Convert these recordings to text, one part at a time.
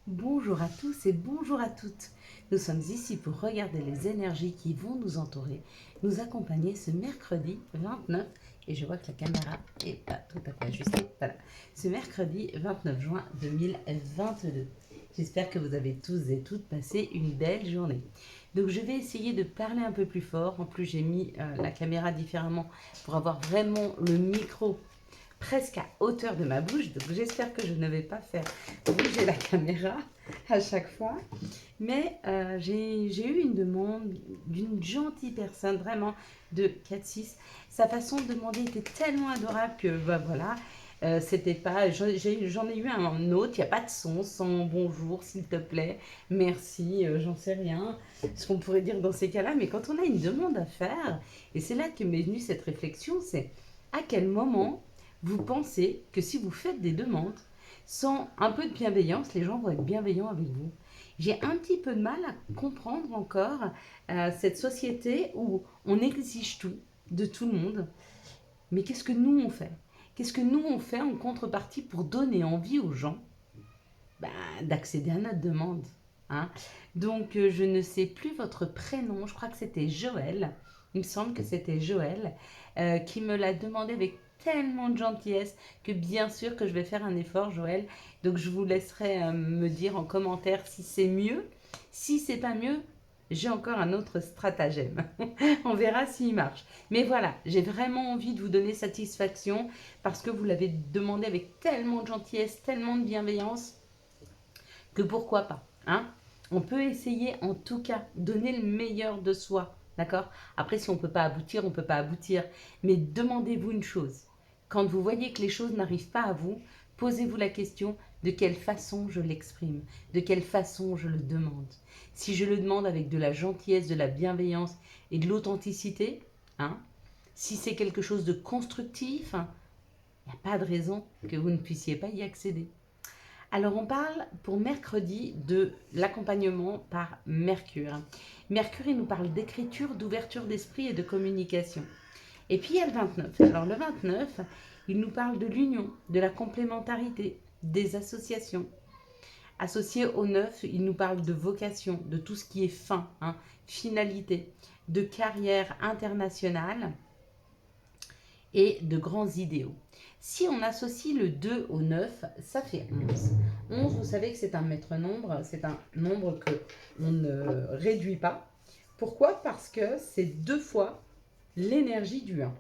Bonjour à tous et bonjour à toutes. Nous sommes ici pour regarder les énergies qui vont nous entourer, nous accompagner ce mercredi 29, et je vois que la caméra n'est pas tout à fait ajustée. Voilà, ce mercredi 29 juin 2022. J'espère que vous avez tous et toutes passé une belle journée. Donc je vais essayer de parler un peu plus fort. En plus j'ai mis la caméra différemment pour avoir vraiment le micro presque à hauteur de ma bouche. Donc j'espère que je ne vais pas faire bouger la caméra à chaque fois. Mais j'ai eu une demande d'une gentille personne, vraiment de 4-6. Sa façon de demander était tellement adorable que bah, voilà. C'était pas, j'en ai eu un autre, il n'y a pas de son, sans bonjour, s'il te plaît, merci, j'en sais rien, ce qu'on pourrait dire dans ces cas-là, mais quand on a une demande à faire, et c'est là que m'est venue cette réflexion, c'est à quel moment vous pensez que si vous faites des demandes, sans un peu de bienveillance, les gens vont être bienveillants avec vous. J'ai un petit peu de mal à comprendre encore cette société où on exige tout de tout le monde. Mais qu'est-ce que nous on fait? Qu'est-ce que nous on fait en contrepartie pour donner envie aux gens ben, d'accéder à notre demande, hein? Donc je ne sais plus votre prénom, je crois que c'était Joël, il me semble que c'était Joël, qui me l'a demandé avec tellement de gentillesse que bien sûr que je vais faire un effort, Joël. Donc je vous laisserai me dire en commentaire si c'est mieux. Si c'est pas mieux, j'ai encore un autre stratagème. On verra s'il marche. Mais voilà, j'ai vraiment envie de vous donner satisfaction parce que vous l'avez demandé avec tellement de gentillesse, tellement de bienveillance que pourquoi pas, hein? On peut essayer en tout cas, donner le meilleur de soi, d'accord? Après, si on ne peut pas aboutir, on ne peut pas aboutir. Mais demandez-vous une chose. Quand vous voyez que les choses n'arrivent pas à vous, posez-vous la question de quelle façon je l'exprime, de quelle façon je le demande. Si je le demande avec de la gentillesse, de la bienveillance et de l'authenticité, hein, si c'est quelque chose de constructif, il n'y a pas de raison que vous ne puissiez pas y accéder. Alors on parle pour mercredi de l'accompagnement par Mercure. Mercure, il nous parle d'écriture, d'ouverture d'esprit et de communication. Et puis il y a le 29. Alors le 29, il nous parle de l'union, de la complémentarité, des associations. Associé au 9, il nous parle de vocation, de tout ce qui est fin, hein, finalité, de carrière internationale et de grands idéaux. Si on associe le 2 au 9, ça fait 11. 11, vous savez que c'est un maître nombre, c'est un nombre que on ne réduit pas. Pourquoi? Parce que c'est deux fois l'énergie du 1.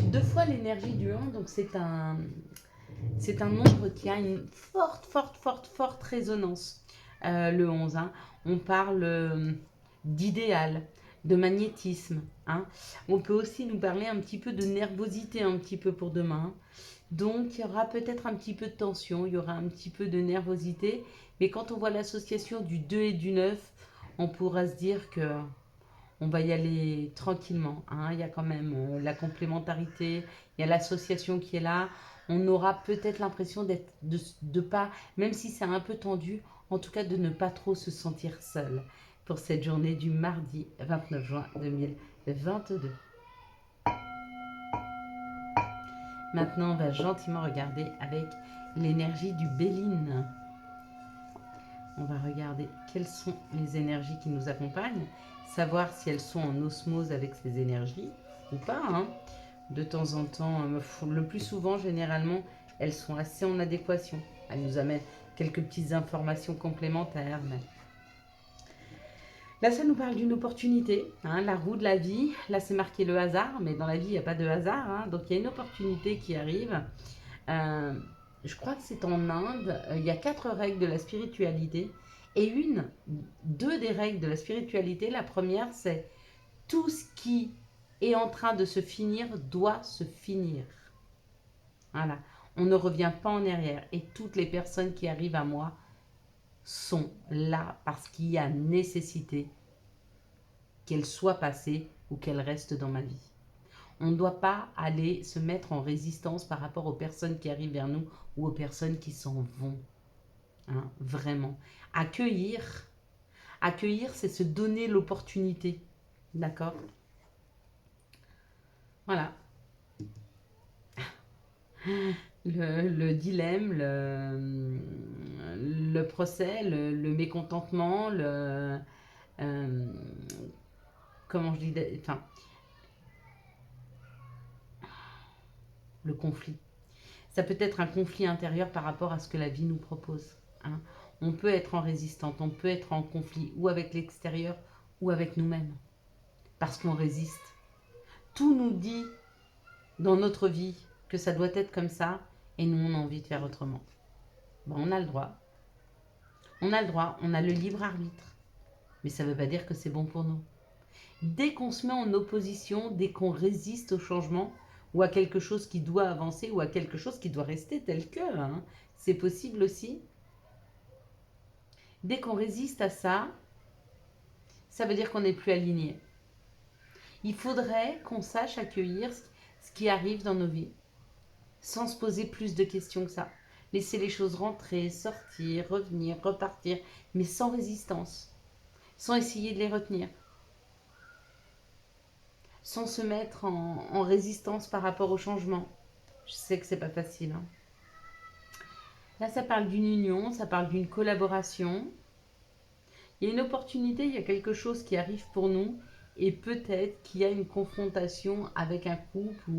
Deux fois l'énergie du 1, donc c'est un nombre qui a une forte, forte, forte, forte résonance, le 11. Hein. On parle d'idéal, de magnétisme. Hein. On peut aussi nous parler un petit peu de nervosité, un petit peu pour demain. Donc, il y aura peut-être un petit peu de tension, il y aura un petit peu de nervosité. Mais quand on voit l'association du 2 et du 9, on pourra se dire que on va y aller tranquillement. Hein. Il y a quand même la complémentarité, il y a l'association qui est là. On aura peut-être l'impression de pas, même si c'est un peu tendu, en tout cas de ne pas trop se sentir seul pour cette journée du mardi 29 juin 2022. Maintenant, on va gentiment regarder avec l'énergie du Béline. On va regarder quelles sont les énergies qui nous accompagnent, savoir si elles sont en osmose avec ces énergies ou pas. Hein. De temps en temps, le plus souvent, généralement, elles sont assez en adéquation. Elles nous amènent quelques petites informations complémentaires. Mais... Là, ça nous parle d'une opportunité, hein, la roue de la vie. Là, c'est marqué le hasard, mais dans la vie, il n'y a pas de hasard. Hein, donc, il y a une opportunité qui arrive. Euh, je crois que c'est en Inde. Il y a 4 règles de la spiritualité. Et deux des règles de la spiritualité, la première, c'est tout ce qui est en train de se finir doit se finir. Voilà. On ne revient pas en arrière. Et toutes les personnes qui arrivent à moi sont là parce qu'il y a nécessité qu'elles soient passées ou qu'elles restent dans ma vie. On ne doit pas aller se mettre en résistance par rapport aux personnes qui arrivent vers nous ou aux personnes qui s'en vont. Hein, vraiment. Accueillir, c'est se donner l'opportunité. D'accord? Voilà. Le dilemme, le procès, le mécontentement, comment je dis, enfin, le conflit. Ça peut être un conflit intérieur par rapport à ce que la vie nous propose. Hein. On peut être en résistance, on peut être en conflit ou avec l'extérieur ou avec nous-mêmes, parce qu'on résiste. Tout nous dit dans notre vie que ça doit être comme ça, et nous on a envie de faire autrement. Bon, on a le droit. On a le droit, on a le libre arbitre. Mais ça ne veut pas dire que c'est bon pour nous. Dès qu'on se met en opposition, dès qu'on résiste au changement, ou à quelque chose qui doit avancer, ou à quelque chose qui doit rester tel que, hein, c'est possible aussi. Dès qu'on résiste à ça, ça veut dire qu'on n'est plus aligné. Il faudrait qu'on sache accueillir ce qui arrive dans nos vies, sans se poser plus de questions que ça. Laisser les choses rentrer, sortir, revenir, repartir, mais sans résistance, sans essayer de les retenir, sans se mettre en résistance par rapport au changement. Je sais que c'est pas facile. Hein. Là, ça parle d'une union, ça parle d'une collaboration. Il y a une opportunité, il y a quelque chose qui arrive pour nous, et peut-être qu'il y a une confrontation avec un couple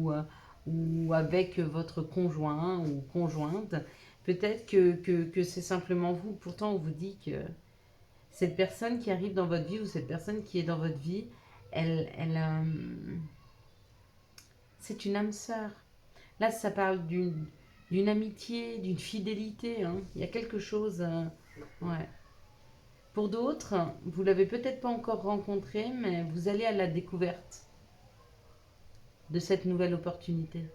ou avec votre conjoint ou conjointe. Peut-être que c'est simplement vous. Pourtant, on vous dit que cette personne qui arrive dans votre vie ou cette personne qui est dans votre vie, c'est une âme sœur. Là, ça parle d'une amitié, d'une fidélité. Hein. Il y a quelque chose. Ouais. Pour d'autres, vous ne l'avez peut-être pas encore rencontré, mais vous allez à la découverte de cette nouvelle opportunité.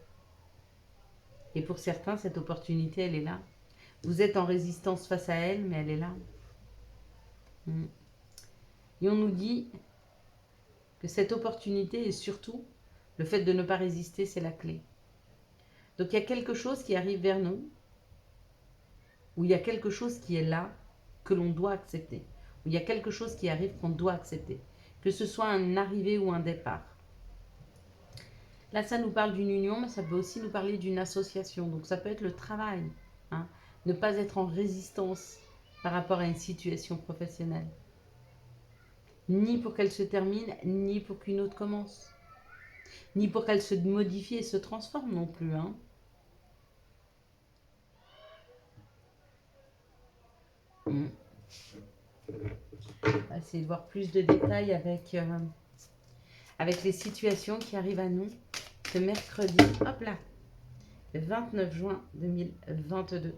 Et pour certains, cette opportunité, elle est là. Vous êtes en résistance face à elle, mais elle est là. Et on nous dit que cette opportunité et surtout le fait de ne pas résister, c'est la clé. Donc il y a quelque chose qui arrive vers nous, où il y a quelque chose qui est là, que l'on doit accepter. Où il y a quelque chose qui arrive qu'on doit accepter. Que ce soit un arrivé ou un départ. Là, ça nous parle d'une union, mais ça peut aussi nous parler d'une association. Donc ça peut être le travail. Hein. Ne pas être en résistance par rapport à une situation professionnelle. Ni pour qu'elle se termine, ni pour qu'une autre commence. Ni pour qu'elle se modifie et se transforme non plus. Hein. On va essayer de voir plus de détails avec les situations qui arrivent à nous ce mercredi. Hop là, le 29 juin 2022.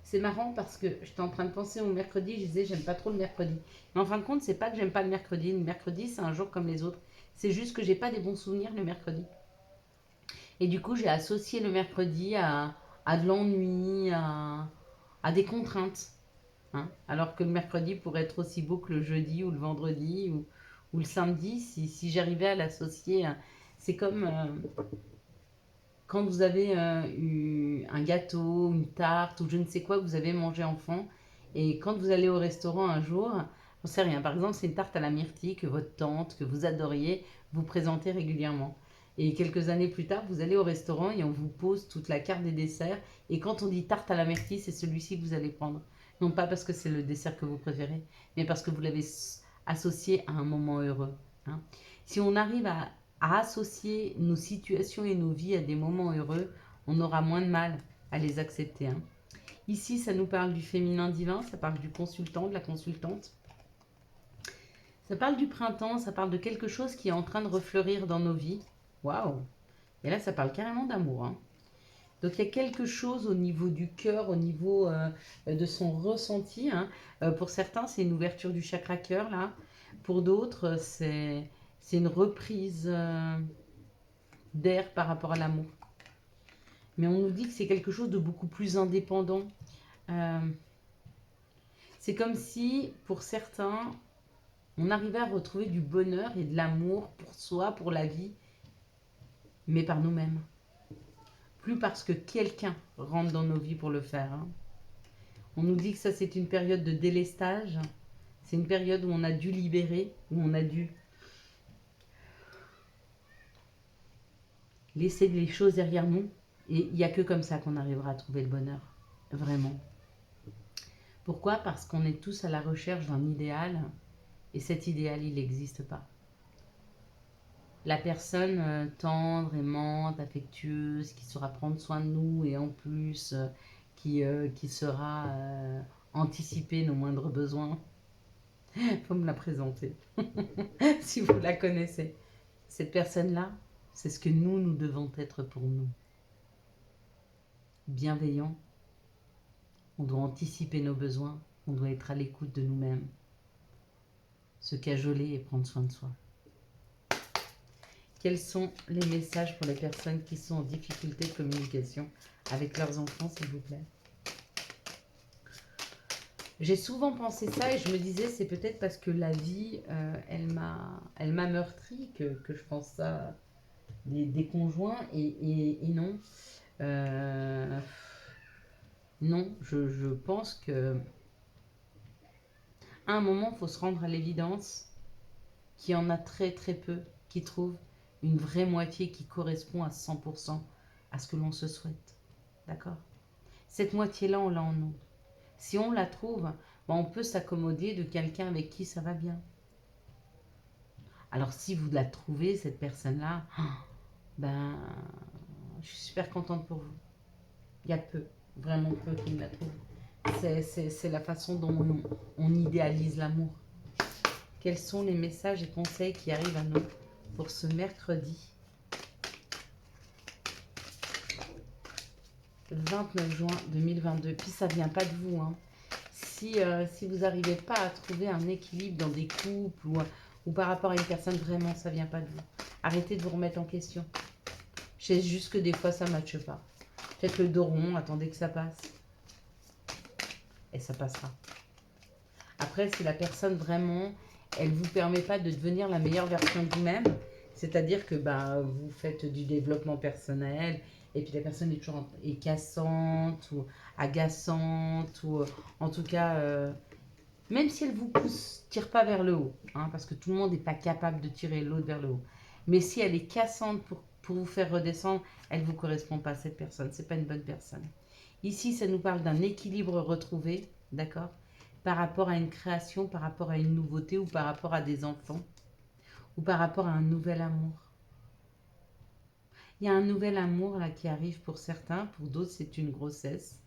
C'est marrant parce que j'étais en train de penser au mercredi, je disais j'aime pas trop le mercredi. Mais en fin de compte, c'est pas que j'aime pas le mercredi. Le mercredi, c'est un jour comme les autres. C'est juste que j'ai pas des bons souvenirs le mercredi. Et du coup, j'ai associé le mercredi à de l'ennui, à des contraintes. Hein. Alors que le mercredi pourrait être aussi beau que le jeudi ou le vendredi ou le samedi si j'arrivais à l'associer. C'est comme quand vous avez eu un gâteau, une tarte ou je ne sais quoi que vous avez mangé enfant et quand vous allez au restaurant un jour, on sait rien. Par exemple, c'est une tarte à la myrtille que votre tante, que vous adoriez, vous présentez régulièrement. Et quelques années plus tard, vous allez au restaurant et on vous pose toute la carte des desserts. Et quand on dit tarte à la myrtille, c'est celui-ci que vous allez prendre. Non pas parce que c'est le dessert que vous préférez, mais parce que vous l'avez associé à un moment heureux. Hein. Si on arrive à associer nos situations et nos vies à des moments heureux, on aura moins de mal à les accepter. Hein. Ici, ça nous parle du féminin divin, ça parle du consultant, de la consultante. Ça parle du printemps, ça parle de quelque chose qui est en train de refleurir dans nos vies. Waouh! Et là, ça parle carrément d'amour. Hein. Donc, il y a quelque chose au niveau du cœur, au niveau de son ressenti. Hein. Pour certains, c'est une ouverture du chakra cœur, là. Pour d'autres, c'est une reprise d'air par rapport à l'amour. Mais on nous dit que c'est quelque chose de beaucoup plus indépendant. C'est comme si, pour certains, on arrivait à retrouver du bonheur et de l'amour pour soi, pour la vie, mais par nous-mêmes. Plus parce que quelqu'un rentre dans nos vies pour le faire. Hein. On nous dit que ça, c'est une période de délestage. C'est une période où on a dû libérer, où on a dû laisser les choses derrière nous. Et il n'y a que comme ça qu'on arrivera à trouver le bonheur. vraiment. Pourquoi? Parce qu'on est tous à la recherche d'un idéal, et cet idéal, il n'existe pas. La personne tendre, aimante, affectueuse, qui saura prendre soin de nous, et en plus, qui saura anticiper nos moindres besoins, faut me la présenter, si vous la connaissez. Cette personne-là, c'est ce que nous devons être pour nous. Bienveillant, on doit anticiper nos besoins, on doit être à l'écoute de nous-mêmes, se cajoler et prendre soin de soi. Quels sont les messages pour les personnes qui sont en difficulté de communication avec leurs enfants, s'il vous plaît? J'ai souvent pensé ça et je me disais, c'est peut-être parce que la vie, elle m'a meurtri que je pense ça des conjoints et non. Non, je pense que à un moment, il faut se rendre à l'évidence qu'il y en a très très peu qui trouvent une vraie moitié qui correspond à 100% à ce que l'on se souhaite. D'accord? Cette moitié-là, on l'a en nous. Si on la trouve, ben on peut s'accommoder de quelqu'un avec qui ça va bien. Alors si vous la trouvez, cette personne-là, ben, je suis super contente pour vous. Il y a peu, vraiment peu qui me la trouvent. C'est la façon dont on idéalise l'amour. Quels sont les messages et conseils qui arrivent à nous pour ce mercredi 29 juin 2022. Puis ça ne vient pas de vous. Hein. Si vous n'arrivez pas à trouver un équilibre dans des couples ou par rapport à une personne, vraiment, ça ne vient pas de vous. Arrêtez de vous remettre en question. Je sais juste que des fois, ça ne matche pas. Faites le dos rond, attendez que ça passe. Et ça passera. Après, si la personne vraiment, elle ne vous permet pas de devenir la meilleure version de vous-même, c'est-à-dire que vous faites du développement personnel et puis la personne est toujours cassante ou agaçante ou en tout cas, même si elle vous pousse, tire pas vers le haut, hein, parce que tout le monde n'est pas capable de tirer l'autre vers le haut. Mais si elle est cassante pour vous faire redescendre, elle ne vous correspond pas, cette personne. Ce n'est pas une bonne personne. Ici, ça nous parle d'un équilibre retrouvé, d'accord, par rapport à une création, par rapport à une nouveauté ou par rapport à des enfants ou par rapport à un nouvel amour. Il y a un nouvel amour là qui arrive pour certains, pour d'autres c'est une grossesse.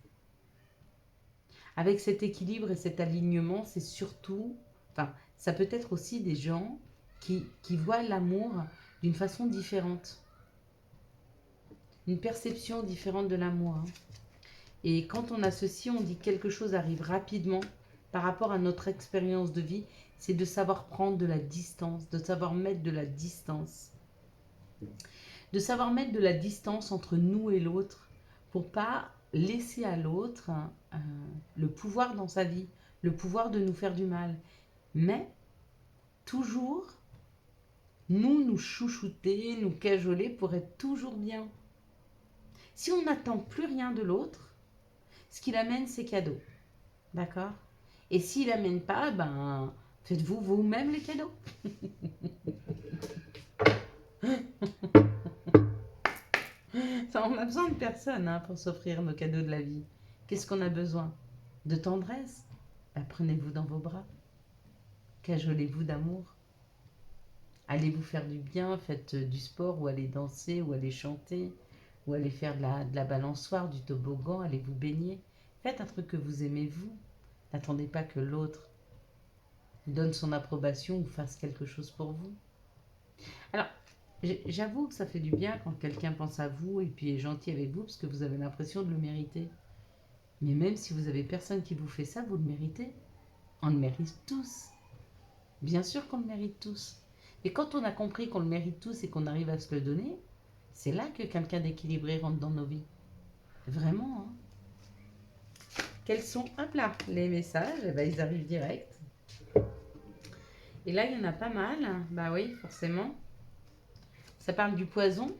Avec cet équilibre et cet alignement, c'est surtout, enfin, ça peut être aussi des gens qui voient l'amour d'une façon différente. Une perception différente de l'amour. Hein. Et quand on a ceci, on dit que quelque chose arrive rapidement par rapport à notre expérience de vie, c'est de savoir prendre de la distance, de savoir mettre de la distance. De savoir mettre de la distance entre nous et l'autre pour pas laisser à l'autre le pouvoir dans sa vie, le pouvoir de nous faire du mal. Mais toujours nous chouchouter, nous cajoler pour être toujours bien. Si on n'attend plus rien de l'autre, ce qu'il amène, c'est cadeau. D'accord? Et s'il n'amène pas, faites-vous vous-même les cadeaux. Enfin, on a besoin de personne pour s'offrir nos cadeaux de la vie. Qu'est-ce qu'on a besoin? De tendresse? Prenez-vous dans vos bras. Cajolez-vous d'amour. Allez vous faire du bien, faites du sport ou allez danser ou allez chanter ou allez faire de la balançoire, du toboggan, allez vous baigner. Faites un truc que vous aimez vous. N'attendez pas que l'autre donne son approbation ou fasse quelque chose pour vous. Alors, j'avoue que ça fait du bien quand quelqu'un pense à vous et puis est gentil avec vous parce que vous avez l'impression de le mériter. Mais même si vous avez personne qui vous fait ça, vous le méritez. On le mérite tous. Bien sûr qu'on le mérite tous. Mais quand on a compris qu'on le mérite tous et qu'on arrive à se le donner, c'est là que quelqu'un d'équilibré rentre dans nos vies. Vraiment, hein. Quels sont, hop là, les messages? Ils arrivent direct. Et là, il y en a pas mal. Bah oui, forcément. Ça parle du poison.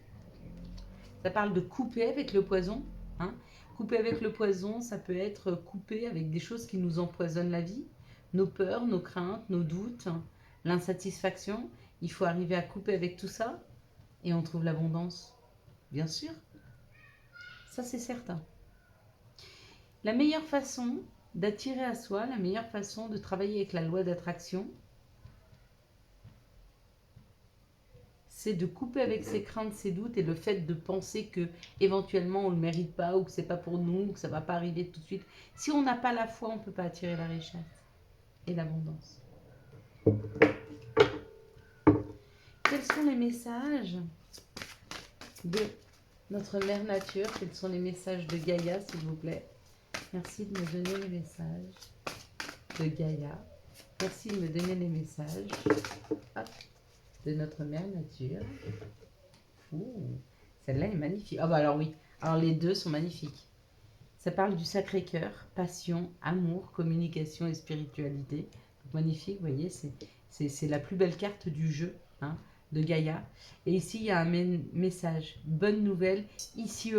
Ça parle de couper avec le poison. Hein. Couper avec le poison, ça peut être couper avec des choses qui nous empoisonnent la vie. Nos peurs, nos craintes, nos doutes, l'insatisfaction. Il faut arriver à couper avec tout ça et on trouve l'abondance. Bien sûr. Ça, c'est certain. La meilleure façon d'attirer à soi, la meilleure façon de travailler avec la loi d'attraction, c'est de couper avec ses craintes, ses doutes et le fait de penser que éventuellement on ne le mérite pas ou que c'est pas pour nous, que ça va pas arriver tout de suite. Si on n'a pas la foi, on ne peut pas attirer la richesse et l'abondance. Quels sont les messages de notre mère nature? Quels sont les messages de Gaïa, s'il vous plaît? Merci de me donner les messages de Gaïa. Merci de me donner les messages de notre mère nature. Ouh, celle-là est magnifique. Ah bah alors oui, alors les deux sont magnifiques. Ça parle du Sacré-Cœur, passion, amour, communication et spiritualité. Donc, magnifique, vous voyez, c'est la plus belle carte du jeu, hein, de Gaïa. Et ici, il y a un message, bonne nouvelle, issue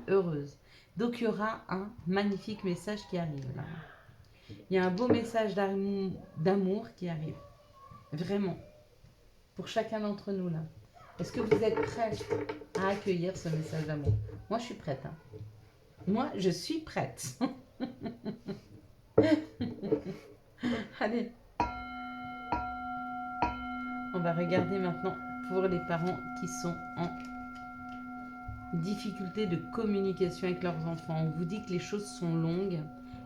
heureuse. Donc, il y aura un magnifique message qui arrive là. Il y a un beau message d'amour qui arrive. Vraiment. Pour chacun d'entre nous là. Est-ce que vous êtes prêts à accueillir ce message d'amour? Moi, je suis prête. Hein. Moi, je suis prête. Allez. On va regarder maintenant pour les parents qui sont en difficulté de communication avec leurs enfants. On vous dit que les choses sont longues.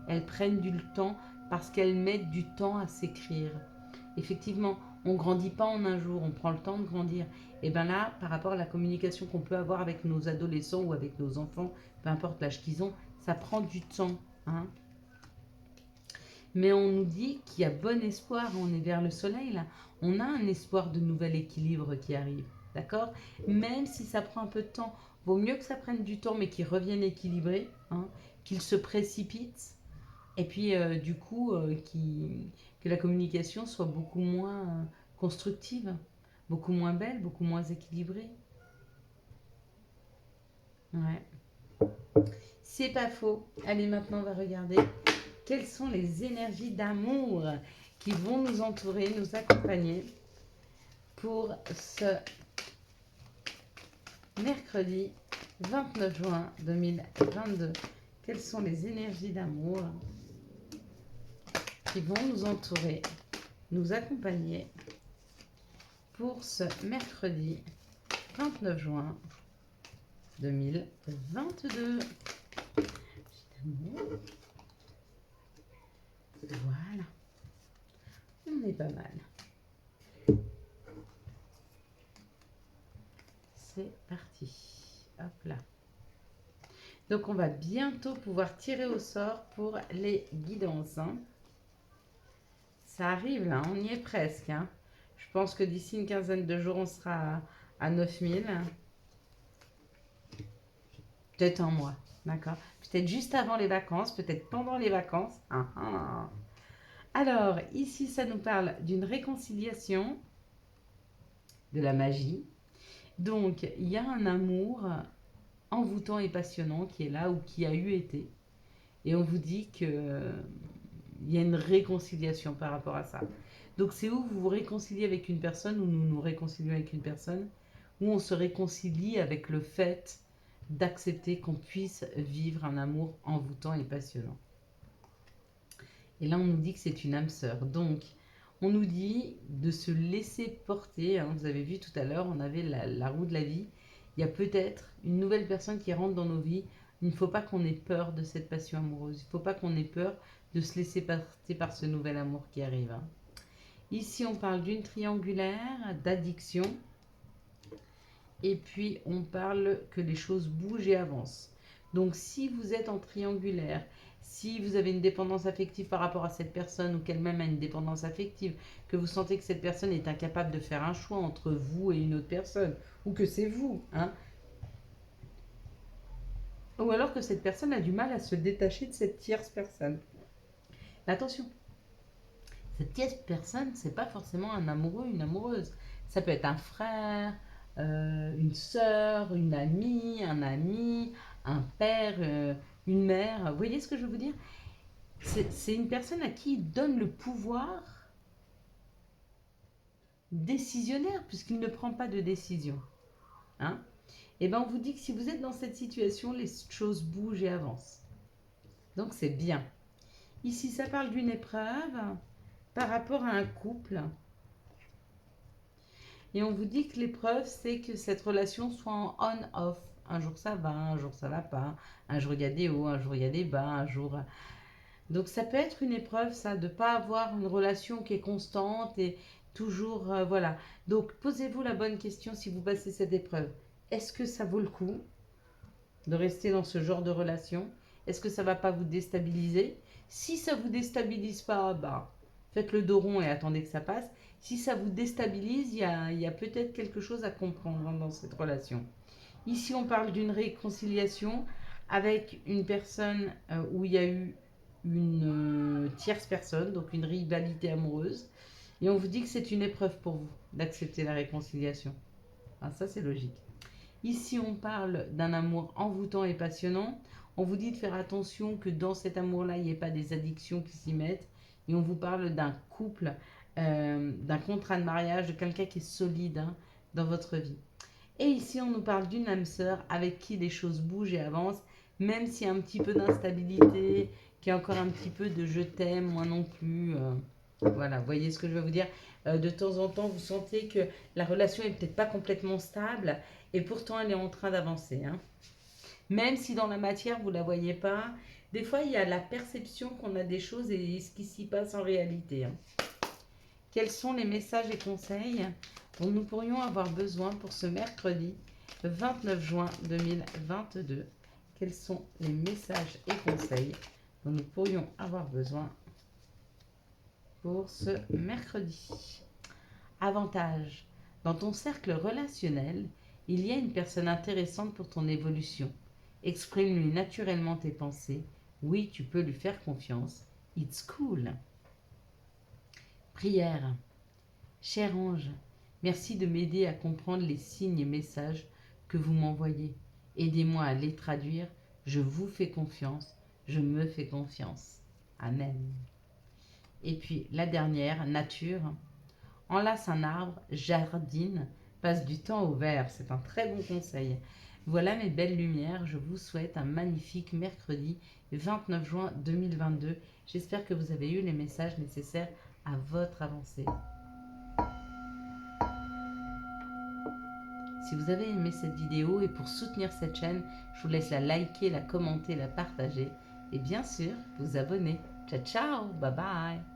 Elles prennent du temps parce qu'elles mettent du temps à s'écrire. Effectivement, on ne grandit pas en un jour, on prend le temps de grandir. Et bien là, par rapport à la communication qu'on peut avoir avec nos adolescents ou avec nos enfants, peu importe l'âge qu'ils ont, ça prend du temps. Hein. Mais on nous dit qu'il y a bon espoir, on est vers le soleil là. On a un espoir de nouvel équilibre qui arrive. D'accord? Même si ça prend un peu de temps, vaut mieux que ça prenne du temps mais qu'il revienne équilibré, hein, qu'il se précipite. Et puis du coup, que la communication soit beaucoup moins constructive, beaucoup moins belle, beaucoup moins équilibrée. Ouais. C'est pas faux. Allez, maintenant on va regarder quelles sont les énergies d'amour qui vont nous entourer, nous accompagner pour ce mercredi 29 juin 2022. Quelles sont les énergies d'amour qui vont nous entourer, nous accompagner pour ce mercredi 29 juin 2022. Voilà. On est pas mal. C'est parti. Hop là. Donc on va bientôt pouvoir tirer au sort pour les guidances. Hein. Ça arrive là, on y est presque. Hein. Je pense que d'ici une quinzaine de jours, on sera à 9000. Peut-être un mois, d'accord? Peut-être juste avant les vacances, peut-être pendant les vacances. Ah, ah. Alors, ici, ça nous parle d'une réconciliation, de la magie. Donc, il y a un amour envoûtant et passionnant qui est là ou qui a eu été. Et on vous dit qu'il y a une réconciliation par rapport à ça. Donc, c'est où vous vous réconciliez avec une personne, ou nous nous réconcilions avec une personne, où on se réconcilie avec le fait d'accepter qu'on puisse vivre un amour envoûtant et passionnant. Et là, on nous dit que c'est une âme sœur. Donc, on nous dit de se laisser porter. Hein. Vous avez vu tout à l'heure, on avait la roue de la vie. Il y a peut-être une nouvelle personne qui rentre dans nos vies. Il ne faut pas qu'on ait peur de cette passion amoureuse. Il ne faut pas qu'on ait peur de se laisser porter par ce nouvel amour qui arrive. Hein. Ici, on parle d'une triangulaire, d'addiction. Et puis, on parle que les choses bougent et avancent. Donc, si vous êtes en triangulaire, si vous avez une dépendance affective par rapport à cette personne ou qu'elle-même a une dépendance affective, que vous sentez que cette personne est incapable de faire un choix entre vous et une autre personne, ou que c'est vous, hein, ou alors que cette personne a du mal à se détacher de cette tierce personne. Attention, cette tierce personne, c'est pas forcément un amoureux, une amoureuse. Ça peut être un frère, une sœur, une amie, un ami, un père, une mère. Vous voyez ce que je veux vous dire? C'est une personne à qui il donne le pouvoir décisionnaire, puisqu'il ne prend pas de décision. Hein? Et bien on vous dit que si vous êtes dans cette situation, les choses bougent et avancent. Donc c'est bien. Ici, ça parle d'une épreuve par rapport à un couple. Et on vous dit que l'épreuve, c'est que cette relation soit en on-off. Un jour ça va, un jour ça va pas. Un jour il y a des hauts, un jour il y a des bas, un jour... Donc ça peut être une épreuve, ça, de ne pas avoir une relation qui est constante et toujours... voilà. Donc posez-vous la bonne question si vous passez cette épreuve. Est-ce que ça vaut le coup de rester dans ce genre de relation? Est-ce que ça ne va pas vous déstabiliser? Si ça ne vous déstabilise pas, bah, faites le dos rond et attendez que ça passe. Si ça vous déstabilise, il y a peut-être quelque chose à comprendre dans cette relation. Ici, on parle d'une réconciliation avec une personne où il y a eu une tierce personne, donc une rivalité amoureuse. Et on vous dit que c'est une épreuve pour vous d'accepter la réconciliation. Ah, ça, c'est logique. Ici, on parle d'un amour envoûtant et passionnant. On vous dit de faire attention que dans cet amour-là, il n'y ait pas des addictions qui s'y mettent. Et on vous parle d'un couple, d'un contrat de mariage, de quelqu'un qui est solide dans votre vie. Et ici, on nous parle d'une âme sœur avec qui les choses bougent et avancent, même s'il y a un petit peu d'instabilité, qu'il y a encore un petit peu de je t'aime, moi non plus. Voilà, vous voyez ce que je veux vous dire. De temps en temps, vous sentez que la relation est peut-être pas complètement stable et pourtant elle est en train d'avancer. Même si dans la matière, vous ne la voyez pas, des fois, il y a la perception qu'on a des choses et ce qui s'y passe en réalité. Quels sont les messages et conseils dont nous pourrions avoir besoin pour ce mercredi 29 juin 2022? Quels sont les messages et conseils dont nous pourrions avoir besoin pour ce mercredi? Avantage. Dans ton cercle relationnel, il y a une personne intéressante pour ton évolution. Exprime-lui naturellement tes pensées. Oui, tu peux lui faire confiance. It's cool. Prière. Cher ange, merci de m'aider à comprendre les signes et messages que vous m'envoyez. Aidez-moi à les traduire. Je vous fais confiance. Je me fais confiance. Amen. Et puis la dernière, nature. Enlace un arbre, jardine, passe du temps au vert. C'est un très bon conseil. Voilà mes belles lumières. Je vous souhaite un magnifique mercredi 29 juin 2022. J'espère que vous avez eu les messages nécessaires à votre avancée. Si vous avez aimé cette vidéo et pour soutenir cette chaîne, je vous laisse la liker, la commenter, la partager et bien sûr vous abonner. Ciao ciao, bye bye.